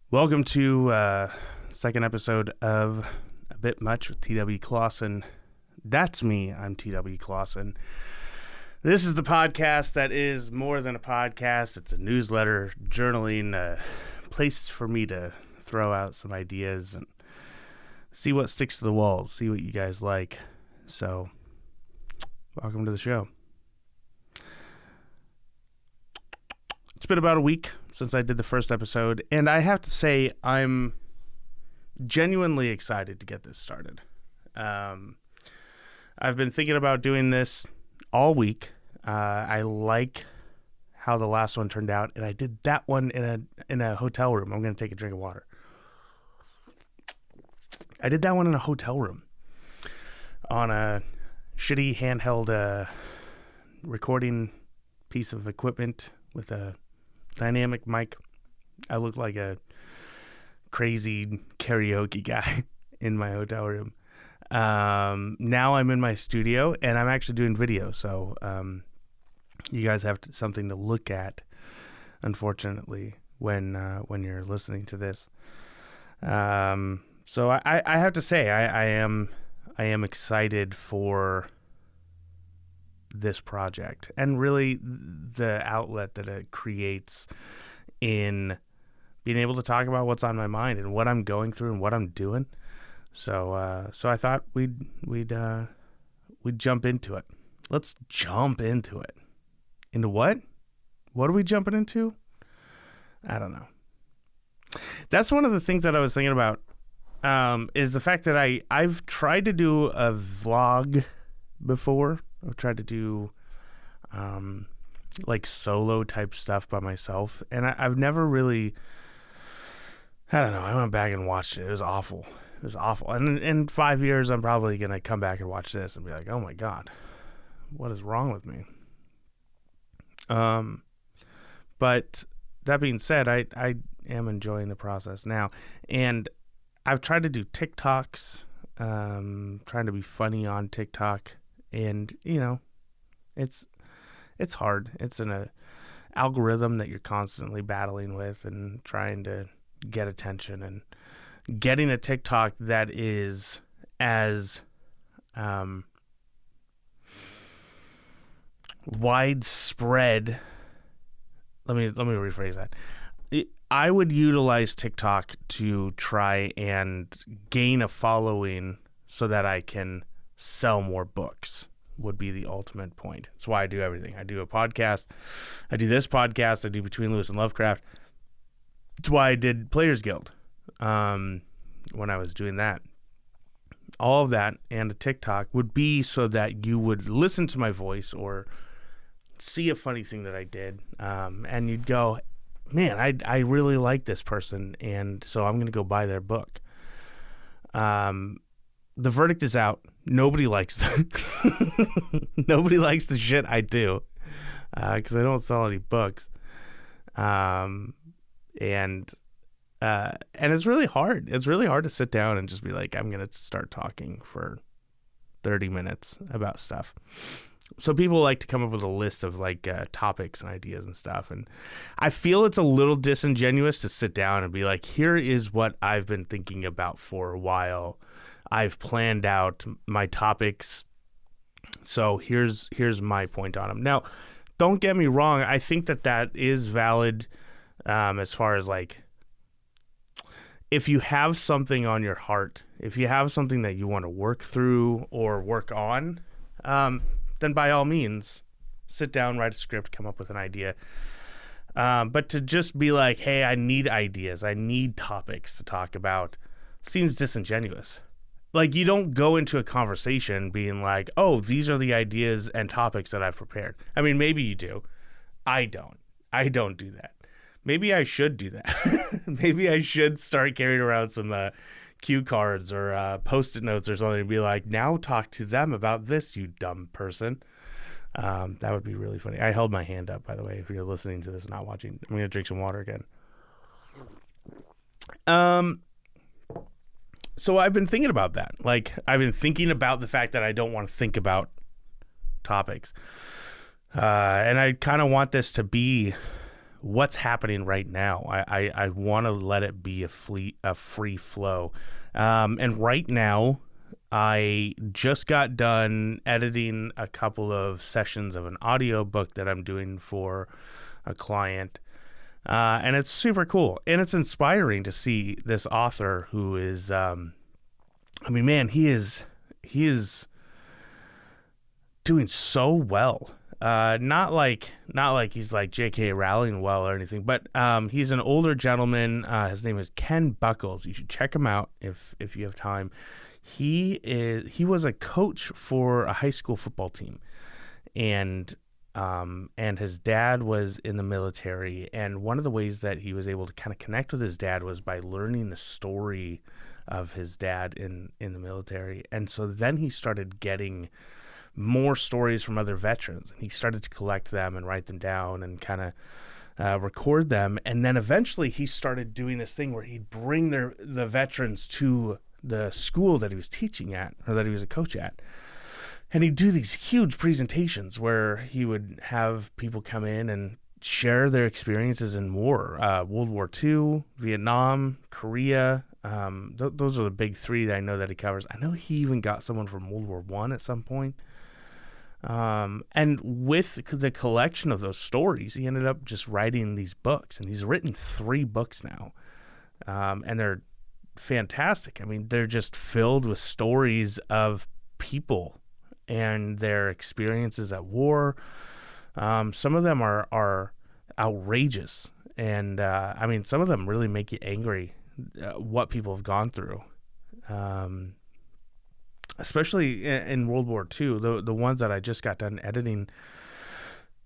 Welcome to second episode of A Bit Much with T.W. Clausen. That's me. I'm T.W. Clausen. This is the podcast that is more than a podcast. It's a newsletter, journaling, a place for me to throw out some ideas and see what sticks to the walls, see what you guys like. So, welcome to the show. It's been about a week since I did the first episode, and I have to say I'm genuinely excited to get this started. I've been thinking about doing this all week. I like how the last one turned out, and I did that one in a hotel room. I'm going to take a drink of water. I did that one in a hotel room on a shitty handheld recording piece of equipment with a dynamic mic. I look like a crazy karaoke guy in my hotel room. Now I'm in my studio and I'm actually doing video, so you guys have something to look at, unfortunately, when you're listening to this. So I have to say I am excited for this project and really the outlet that it creates in being able to talk about what's on my mind and what I'm going through and what I'm doing. So I thought we'd jump into it. Let's jump into it. Into what? What are we jumping into? I don't know. That's one of the things that I was thinking about, is the fact that I've tried to do a vlog before. I've tried to do like solo type stuff by myself, and I've never really, I don't know, I went back and watched it. It was awful. And in 5 years, I'm probably going to come back and watch this and be like, oh my God, what is wrong with me? But that being said, I am enjoying the process now, and I've tried to do TikToks, trying to be funny on TikTok. And, you know, it's hard. It's an algorithm that you're constantly battling with and trying to get attention, and getting a TikTok that is as widespread. Let me rephrase that. I would utilize TikTok to try and gain a following so that I can sell more books, would be the ultimate point. That's why I do everything. I do a podcast. I do this podcast. I do Between Lewis and Lovecraft. That's why I did Players Guild when I was doing that. All of that and a TikTok would be so that you would listen to my voice or see a funny thing that I did, and you'd go, man, I really like this person, and so I'm going to go buy their book. The verdict is out. Nobody likes nobody likes the shit I do, because I don't sell any books, and it's really hard. It's really hard to sit down and just be like, I'm gonna start talking for 30 minutes about stuff. So people like to come up with a list of like topics and ideas and stuff, and I feel it's a little disingenuous to sit down and be like, here is what I've been thinking about for a while. I've planned out my topics, so here's my point on them. Now, don't get me wrong. I think that is valid, as far as like, if you have something on your heart, if you have something that you want to work through or work on, then by all means, sit down, write a script, come up with an idea. But to just be like, hey, I need ideas, I need topics to talk about, seems disingenuous. Like, you don't go into a conversation being like, oh, these are the ideas and topics that I've prepared. I mean, maybe you do. I don't do that. Maybe I should do that. Maybe I should start carrying around some cue cards or Post-it notes or something and be like, now talk to them about this, you dumb person. That would be really funny. I held my hand up, by the way, if you're listening to this and not watching. I'm going to drink some water again. So I've been thinking about that. Like, I've been thinking about the fact that I don't want to think about topics. And I kind of want this to be what's happening right now. I want to let it be a free flow. And right now, I just got done editing a couple of sessions of an audiobook that I'm doing for a client. And it's super cool. And it's inspiring to see this author who is, man, he is doing so well. Not like he's like J.K. Rowling well or anything, but he's an older gentleman. His name is Ken Buckles. You should check him out if you have time. He was a coach for a high school football team, and his dad was in the military. And one of the ways that he was able to kind of connect with his dad was by learning the story of his dad in the military. And so then he started getting more stories from other veterans, and he started to collect them and write them down and kind of record them. And then eventually he started doing this thing where he'd bring the veterans to the school that he was teaching at, or that he was a coach at, and he'd do these huge presentations where he would have people come in and share their experiences in war, World War II, Vietnam, Korea. Those are the big three that I know that he covers. I know he even got someone from World War I at some point. And with the collection of those stories, he ended up just writing these books, and he's written 3 books now. And they're fantastic. I mean, they're just filled with stories of people and their experiences at war. Some of them are outrageous. And, some of them really make you angry, what people have gone through. Especially in World War II, the ones that I just got done editing.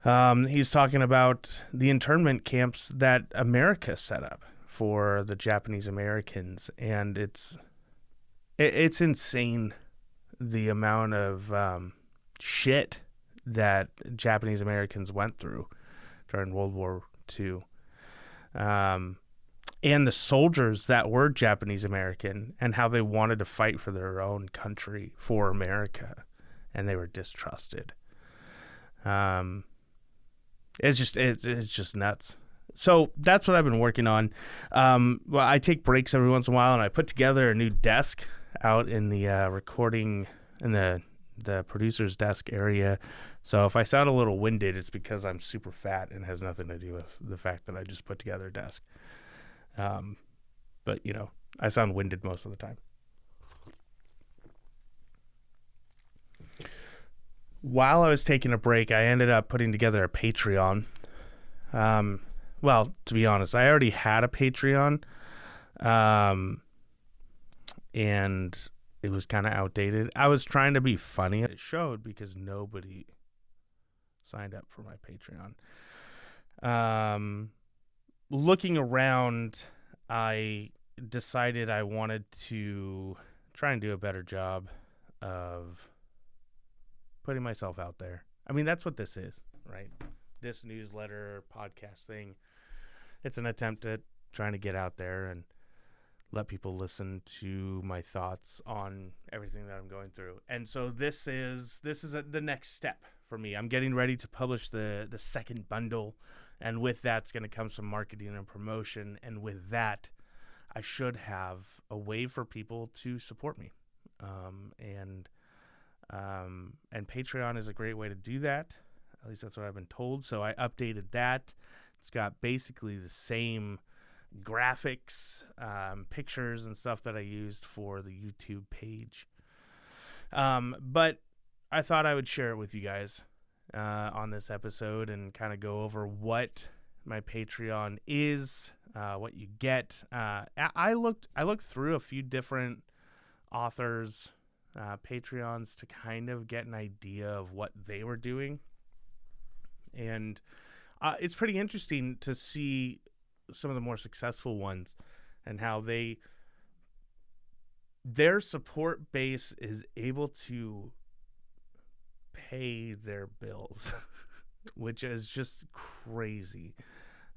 He's talking about the internment camps that America set up for the Japanese Americans, and it's insane the amount of shit that Japanese Americans went through during World War II. And the soldiers that were Japanese American, and how they wanted to fight for their own country, for America, and they were distrusted. It's just nuts. So that's what I've been working on. I take breaks every once in a while, and I put together a new desk out in the recording, in the producer's desk area. So if I sound a little winded, it's because I'm super fat and has nothing to do with the fact that I just put together a desk. But I sound winded most of the time. While I was taking a break, I ended up putting together a Patreon. Well, to be honest, I already had a Patreon. And it was kind of outdated. I was trying to be funny. It showed because nobody signed up for my Patreon. Looking around, I decided I wanted to try and do a better job of putting myself out there. I mean, that's what this is, right? This newsletter, podcast thing, it's an attempt at trying to get out there and let people listen to my thoughts on everything that I'm going through. And so this is the next step for me. I'm getting ready to publish the second bundle. And with that's going to come some marketing and promotion. And with that, I should have a way for people to support me. And Patreon is a great way to do that. At least that's what I've been told. So I updated that. It's got basically the same graphics, pictures and stuff that I used for the YouTube page. But I thought I would share it with you guys on this episode and kind of go over what my Patreon is, what you get. I looked through a few different authors' Patreons to kind of get an idea of what they were doing. And it's pretty interesting to see some of the more successful ones and how their support base is able to pay their bills, which is just crazy.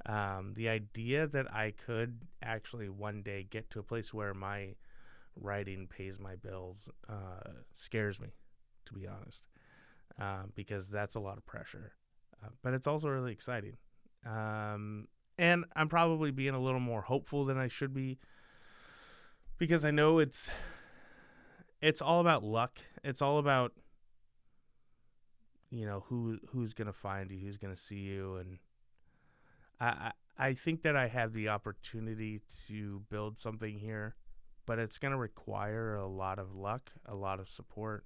The idea that I could actually one day get to a place where my writing pays my bills scares me, to be honest, because that's a lot of pressure. But it's also really exciting. And I'm probably being a little more hopeful than I should be, because I know it's all about luck. It's all about, who's going to find you, who's going to see you. And I think that I have the opportunity to build something here, but it's going to require a lot of luck, a lot of support.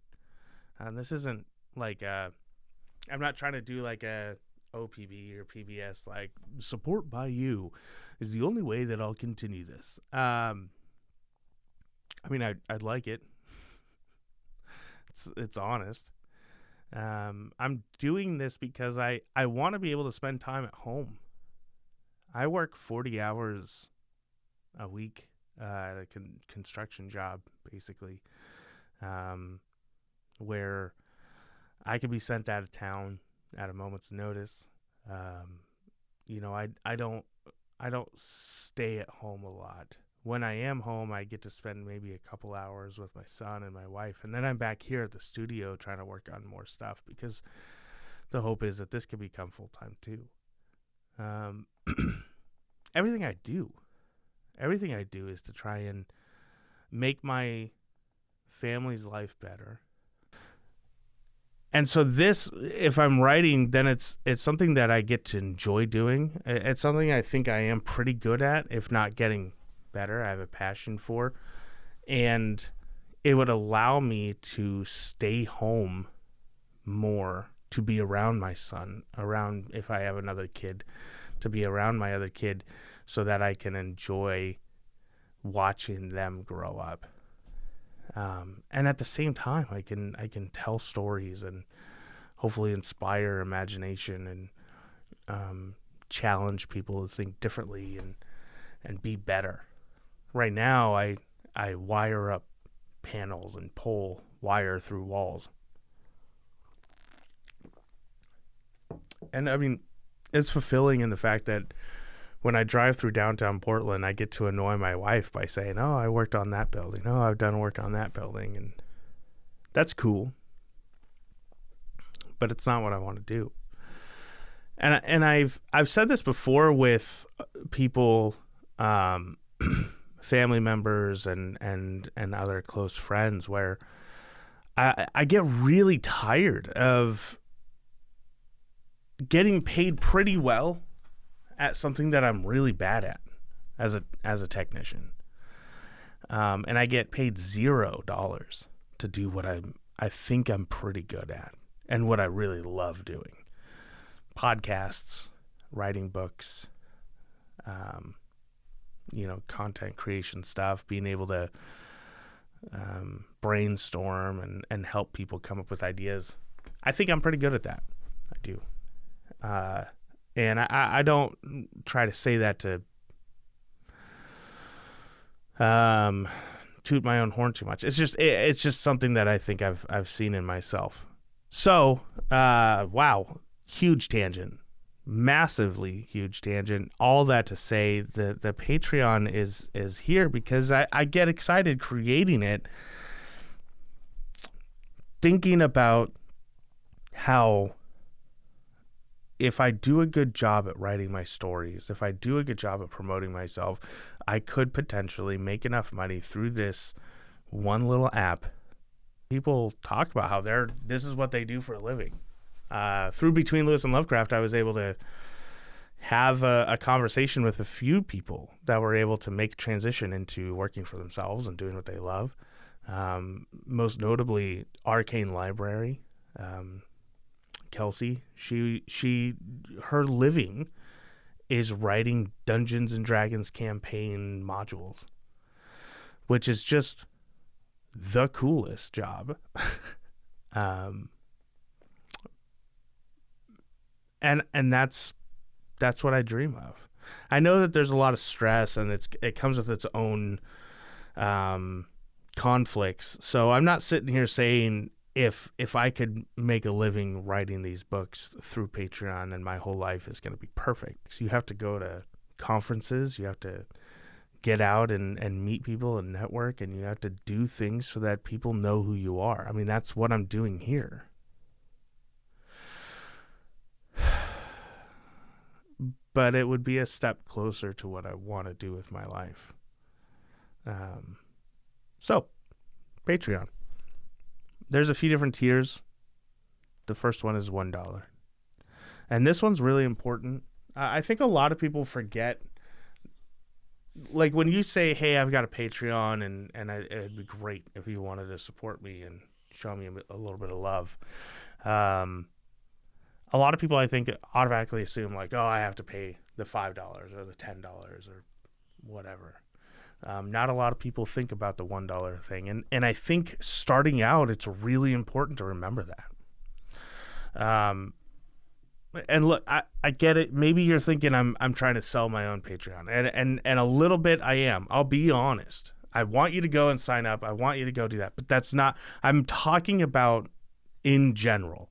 And this isn't like I'm not trying to do like a OPB or PBS, like support by you is the only way that I'll continue this. I mean, I'd like it. It's honest. I'm doing this because I want to be able to spend time at home. I work 40 hours a week at a construction job, basically, where I could be sent out of town at a moment's notice. I don't stay at home a lot. When I am home, I get to spend maybe a couple hours with my son and my wife, and then I'm back here at the studio trying to work on more stuff, because the hope is that this can become full-time too. Everything I do is to try and make my family's life better. And so this, if I'm writing, then it's something that I get to enjoy doing. It's something I think I am pretty good at, if not getting better. I have a passion for, and it would allow me to stay home more, to be around my son, around, if I have another kid, to be around my other kid, so that I can enjoy watching them grow up. And at the same time, I can tell stories and hopefully inspire imagination and challenge people to think differently and be better. Right now, I wire up panels and pull wire through walls. And I mean, it's fulfilling in the fact that when I drive through downtown Portland, I get to annoy my wife by saying, "Oh, I worked on that building. Oh, I've done work on that building." And that's cool. But it's not what I want to do. And I've said this before with people, family members and other close friends, where I get really tired of getting paid pretty well at something that I'm really bad at as a technician. And I get paid $0 to do what I think I'm pretty good at and what I really love doing. Podcasts, writing books, content creation stuff, being able to brainstorm and help people come up with ideas. I think I'm pretty good at that. I do. And I don't try to say that to toot my own horn too much. It's just something that I think I've seen in myself. So, wow, huge tangent, massively huge tangent. All that to say that the Patreon is here because I get excited creating it, thinking about how, if I do a good job at writing my stories, if I do a good job at promoting myself, I could potentially make enough money through this one little app. People talk about how this is what they do for a living. Through Between Lewis and Lovecraft, I was able to have a conversation with a few people that were able to make transition into working for themselves and doing what they love. Most notably, Arcane Library. Kelsey, her living is writing Dungeons and Dragons campaign modules, which is just the coolest job. And that's what I dream of. I know that there's a lot of stress and it comes with its own conflicts. So I'm not sitting here saying, if I could make a living writing these books through Patreon, and my whole life is going to be perfect. So you have to go to conferences, you have to get out and meet people and network, and you have to do things so that people know who you are. I mean, that's what I'm doing here. but it would be a step closer to what I want to do with my life. So, Patreon. There's a few different tiers. The first one is $1. And this one's really important. I think a lot of people forget, like when you say, hey, I've got a Patreon and it'd be great if you wanted to support me and show me a little bit of love. A lot of people, I think, automatically assume like, oh, I have to pay the $5 or the $10 or whatever. Not a lot of people think about the $1 thing. And I think starting out, it's really important to remember that. And look, I get it. Maybe you're thinking I'm trying to sell my own Patreon. And a little bit I am. I'll be honest. I want you to go and sign up. I want you to go do that. But that's not, I'm talking about in general.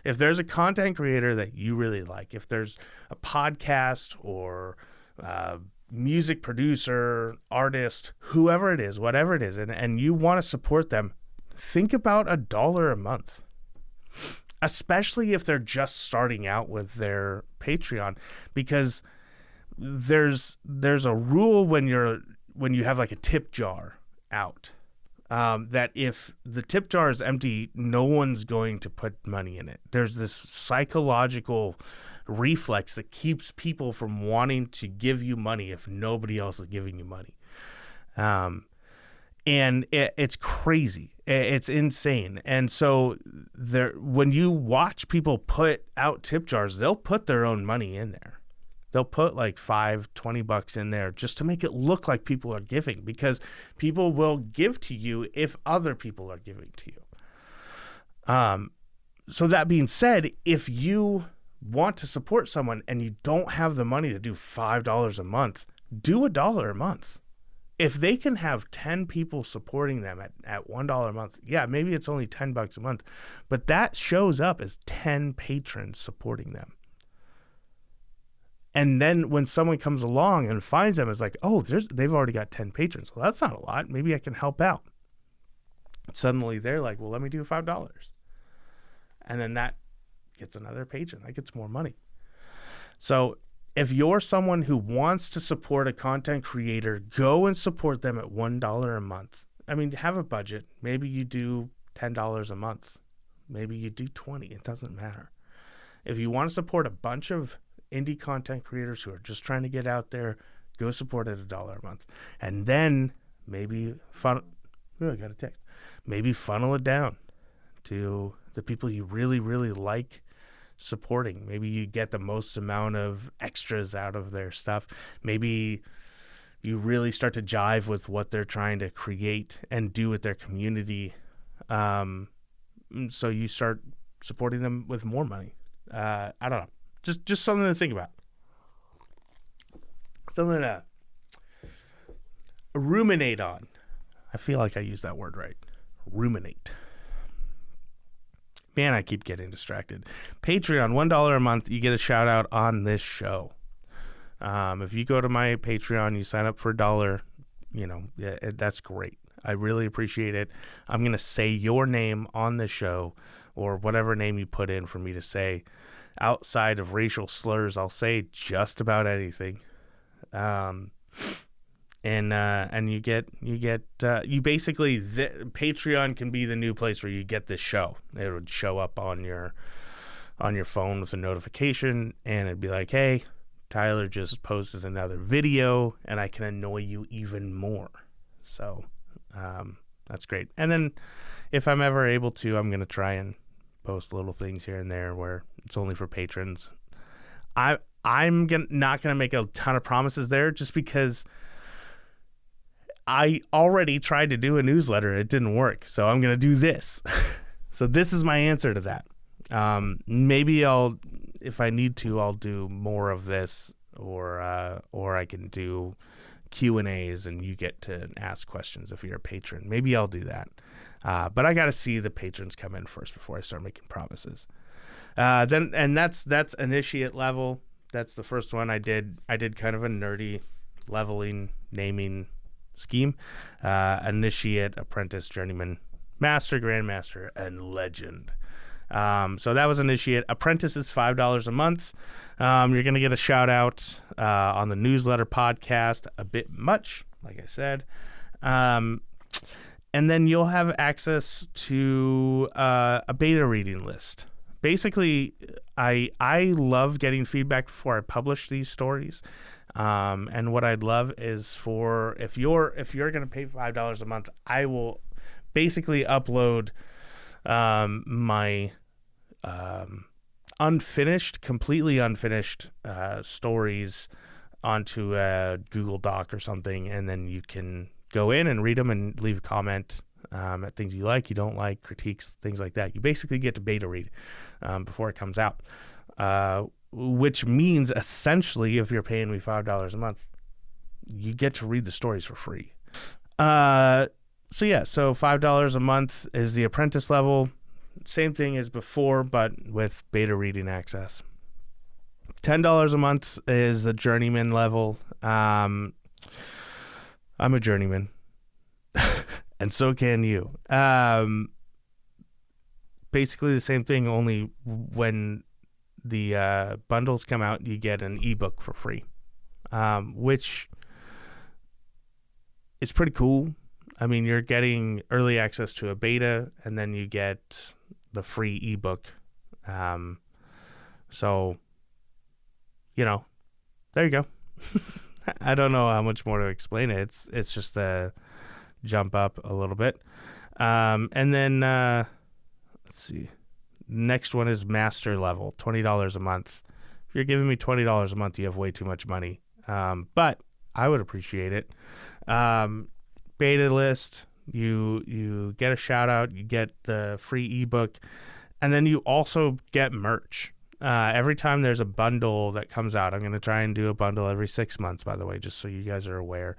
If there's a content creator that you really like, if there's a podcast or music producer, artist, whoever it is, whatever it is, and you want to support them, think about $1 a month. Especially if they're just starting out with their Patreon, because there's a rule when you have like a tip jar out, that if the tip jar is empty, no one's going to put money in it. There's this psychological reflex that keeps people from wanting to give you money if nobody else is giving you money. And it's crazy. It's insane. And so when you watch people put out tip jars, they'll put their own money in there. They'll put like $5-20 in there just to make it look like people are giving, because people will give to you if other people are giving to you. So that being said, if you want to support someone and you don't have the money to do $5 a month, do $1 a month. If they can have 10 people supporting them at $1 a month, yeah, maybe it's only $10 a month, but that shows up as 10 patrons supporting them. And then when someone comes along and finds them, it's like, oh, they've already got 10 patrons. Well, that's not a lot. Maybe I can help out. Suddenly they're like, well, let me do $5. And then that gets another patron. That gets more money. So if you're someone who wants to support a content creator, go and support them at $1 a month. I mean, have a budget. Maybe you do $10 a month. Maybe you do $20. It doesn't matter. If you want to support a bunch of indie content creators who are just trying to get out there, go support at $1 a month. And then maybe maybe funnel it down to the people you really, really like supporting. Maybe you get the most amount of extras out of their stuff. Maybe you really start to jive with what they're trying to create and do with their community. So you start supporting them with more money. I don't know. Just something to think about. Something to ruminate on. I feel like I used that word right. Ruminate. Man, I keep getting distracted. Patreon, $1 a month, you get a shout out on this show. If you go to my Patreon, you sign up for $1, that's great. I really appreciate it. I'm going to say your name on the show, or whatever name you put in for me to say. Outside of racial slurs, I'll say just about anything. And you basically, Patreon can be the new place where you get this show. It would show up on your phone with a notification, and it'd be like, hey, Tyler just posted another video, and I can annoy you even more. So that's great. And then if I'm ever able to, I'm going to try and post little things here and there where it's only for patrons. I'm not going to make a ton of promises there, just because I already tried to do a newsletter. It didn't work. So I'm going to do this. So this is my answer to that. Maybe if I need to, I'll do more of this, or I can do Q&As and you get to ask questions if you're a patron. Maybe I'll do that. But I got to see the patrons come in first before I start making promises. Then that's initiate level. That's the first one I did. I did kind of a nerdy leveling, naming scheme. Initiate, apprentice, journeyman, master, grandmaster, and legend. So that was Initiate. Apprentice is $5 a month. You're going to get a shout out on the newsletter podcast, A Bit Much, like I said. And then you'll have access to a beta reading list. Basically, I love getting feedback before I publish these stories. And what I'd love is for if you're going to pay $5 a month, I will basically upload my completely unfinished stories onto a Google Doc or something, and then you can go in and read them and leave a comment at things you like, you don't like, critiques, things like that. You basically get to beta read before it comes out, which means essentially if you're paying me $5 a month, you get to read the stories for free. So $5 a month is the apprentice level. Same thing as before, but with beta reading access. $10 a month is the journeyman level. I'm a journeyman, and so can you. Basically the same thing, only when the bundles come out, you get an ebook for free, which is pretty cool. I mean, you're getting early access to a beta, and then you get the free ebook. So, there you go. I don't know how much more to explain it. It's just a jump up a little bit. And then, let's see. Next one is master level, $20 a month. If you're giving me $20 a month, you have way too much money. But I would appreciate it. Beta list, you get a shout out, you get the free ebook, and then you also get merch. Every time there's a bundle that comes out, I'm going to try and do a bundle every 6 months, by the way, just so you guys are aware.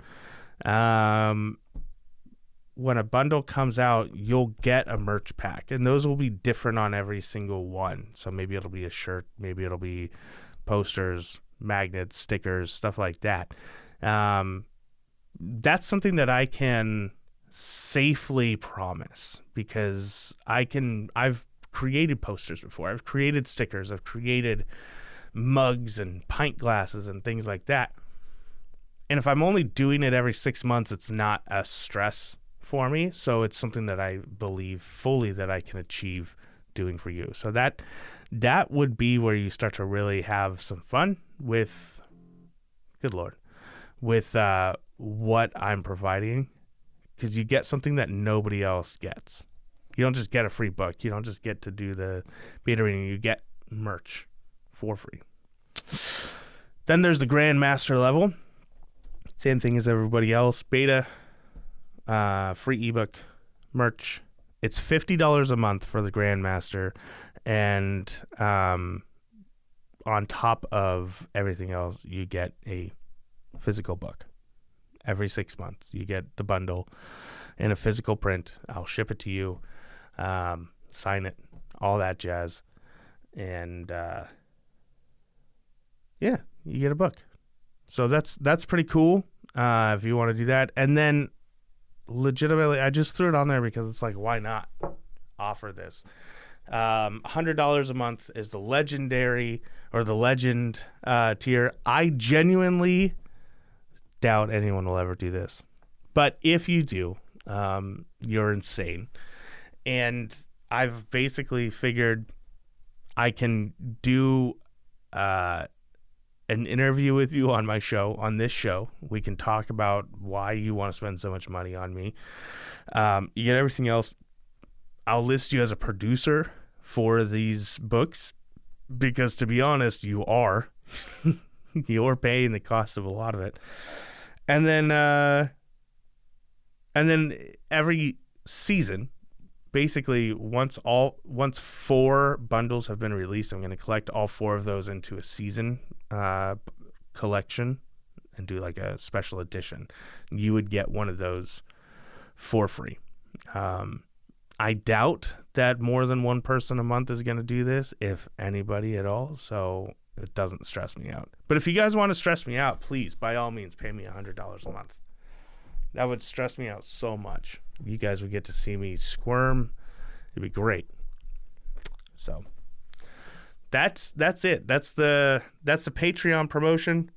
When a bundle comes out, you'll get a merch pack, and those will be different on every single one. So maybe it'll be a shirt, maybe it'll be posters, magnets, stickers, stuff like that. That's something that I can safely promise, because I've created posters before. I've created stickers. I've created mugs and pint glasses and things like that. And if I'm only doing it every 6 months, it's not a stress for me. So it's something that I believe fully that I can achieve doing for you. So that would be where you start to really have some fun with, good Lord, with what I'm providing, because you get something that nobody else gets. You don't just get a free book. You don't just get to do the beta reading. You get merch for free. Then there's the Grandmaster level. Same thing as everybody else. Beta, free ebook, merch. It's $50 a month for the Grandmaster. And on top of everything else, you get a physical book. Every 6 months, you get the bundle in a physical print. I'll ship it to you, sign it, all that jazz. And you get a book. So that's pretty cool if you want to do that. And then legitimately, I just threw it on there because it's like, why not offer this? $100 a month is the legendary or the legend tier. I genuinely doubt anyone will ever do this, but if you do, you're insane. And I've basically figured I can do an interview with you on this show. We can talk about why you want to spend so much money on me. You get everything else. I'll list you as a producer for these books, because to be honest, you are. You're paying the cost of a lot of it. And then every season, basically once 4 bundles have been released, I'm going to collect all 4 of those into a season collection and do like a special edition. You would get one of those for free. I doubt that more than one person a month is going to do this, if anybody at all. So it doesn't stress me out. But if you guys want to stress me out, please, by all means, pay me $100 a month. That would stress me out so much. You guys would get to see me squirm. It'd be great. So that's it. That's the Patreon promotion.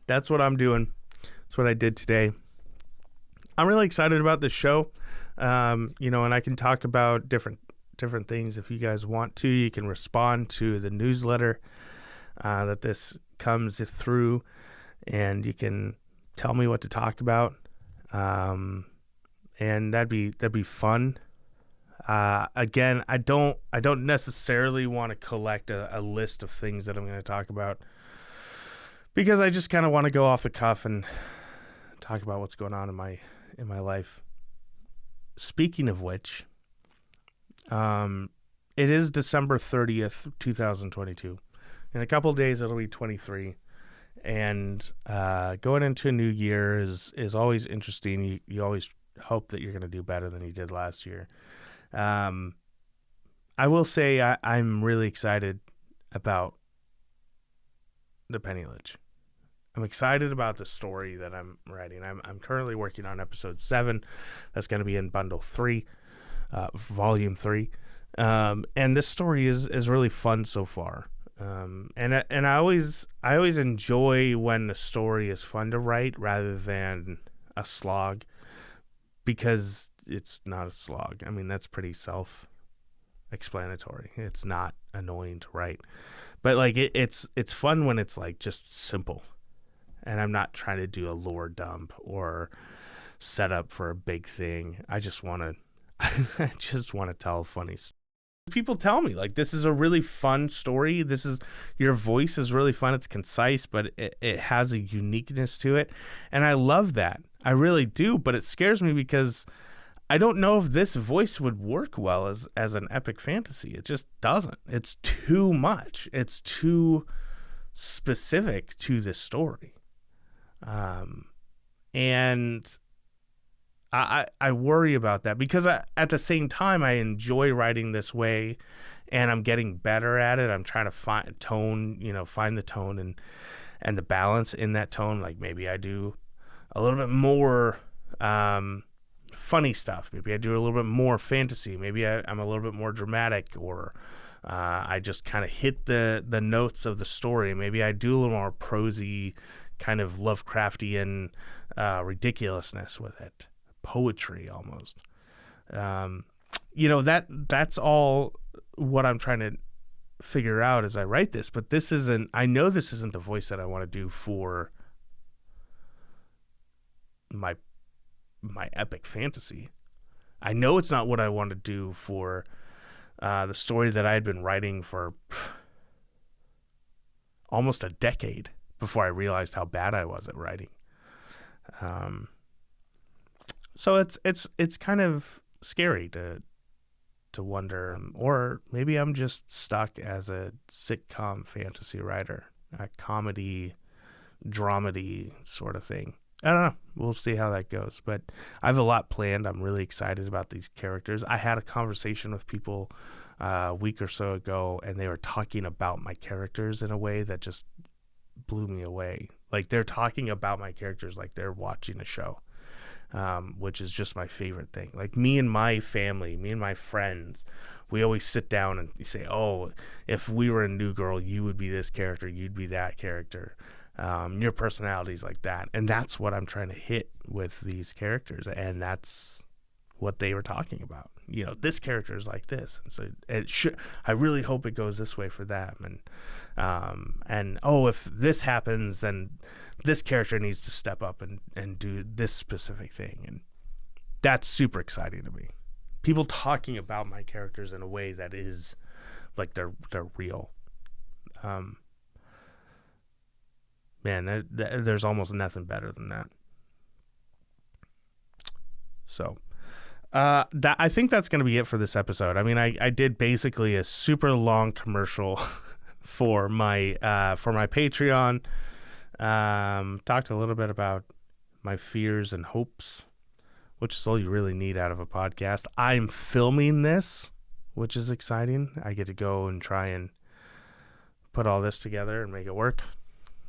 That's what I'm doing. That's what I did today. I'm really excited about this show. And I can talk about different things if you guys want to. You can respond to the newsletter that this comes through, and you can tell me what to talk about. And that'd be fun. Again, I don't necessarily want to collect a list of things that I'm going to talk about, because I just kind of want to go off the cuff and talk about what's going on in my life. Speaking of which, it is December 30th, 2022. In a couple of days, it'll be 23. And going into a new year is alwa't interesting. You always hope that you're going to do better than you did last year. I will say I'm really excited about the Penny Lich. I'm excited about the story that I'm writing. I'm currently working on episode 7. That's going to be in bundle 3, volume 3. And this story is really fun so far. And I always enjoy when the story is fun to write rather than a slog, because it's not a slog. I mean, that's pretty self-explanatory. It's not annoying to write, but like it's fun when it's like just simple, and I'm not trying to do a lore dump or set up for a big thing. I just want to tell a funny story. People tell me, like, this is a really fun story. Your voice is really fun. It's concise, but it has a uniqueness to it. And I love that. I really do. But it scares me because I don't know if this voice would work well as an epic fantasy. It just doesn't. It's too much. It's too specific to the story. And I worry about that, because at the same time, I enjoy writing this way, and I'm getting better at it. I'm trying to find the tone and the balance in that tone. Like, maybe I do a little bit more funny stuff. Maybe I do a little bit more fantasy. Maybe I'm a little bit more dramatic, or I just kind of hit the notes of the story. Maybe I do a little more prosy, kind of Lovecraftian ridiculousness with it. Poetry almost. That's all what I'm trying to figure out as I write this. But I know this isn't the voice that I want to do for my epic fantasy. I know it's not what I want to do for the story that I had been writing for almost a decade before I realized how bad I was at writing. So it's kind of scary to wonder, or maybe I'm just stuck as a sitcom fantasy writer, a comedy, dramedy sort of thing. I don't know. We'll see how that goes. But I have a lot planned. I'm really excited about these characters. I had a conversation with people a week or so ago, and they were talking about my characters in a way that just blew me away. Like, they're talking about my characters like they're watching a show. Which is just my favorite thing. Like, me and my family, me and my friends, we always sit down and say, oh, if we were a New Girl, you would be this character, you'd be that character. Your personality's like that. And that's what I'm trying to hit with these characters. And that's what they were talking about. This character is like this. And so I really hope it goes this way for them. And if this happens, then this character needs to step up and do this specific thing. And that's super exciting to me. People talking about my characters in a way that is like they're real. Man, there's almost nothing better than that. So I think that's going to be it for this episode. I mean, I did basically a super long commercial for my Patreon. Talked a little bit about my fears and hopes, which is all you really need out of a podcast. I'm filming this, which is exciting. I get to go and try and put all this together and make it work,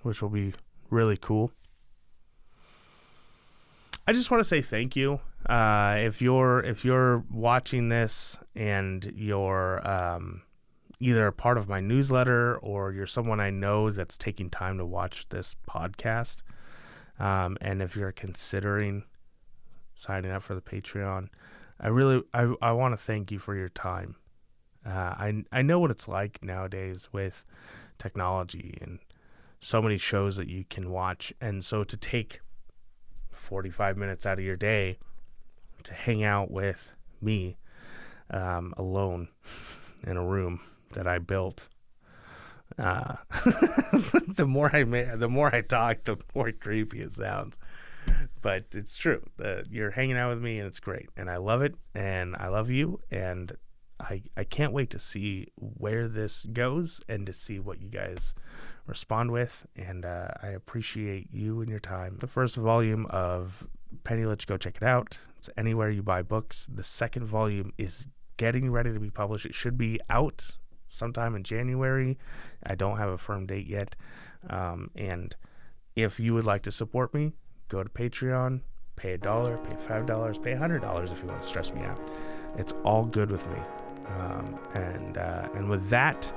which will be really cool. I just want to say thank you. If you're watching this and you're either a part of my newsletter or you're someone I know that's taking time to watch this podcast, and if you're considering signing up for the Patreon, I want to thank you for your time. I know what it's like nowadays with technology and so many shows that you can watch, and so to take 45 minutes out of your day to hang out with me alone in a room that I built. The more I talk, the more creepy it sounds. But it's true. You're hanging out with me, and it's great, and I love it, and I love you, and I can't wait to see where this goes and to see what you guys respond with, and I appreciate you and your time. The first volume of Penny Lich, go check it out. It's anywhere you buy books. The second volume is getting ready to be published. It should be out sometime in January. I don't have a firm date yet. And if you would like to support me, go to Patreon, pay $1, pay $5, pay $100 if you want to stress me out. It's all good with me. And with that,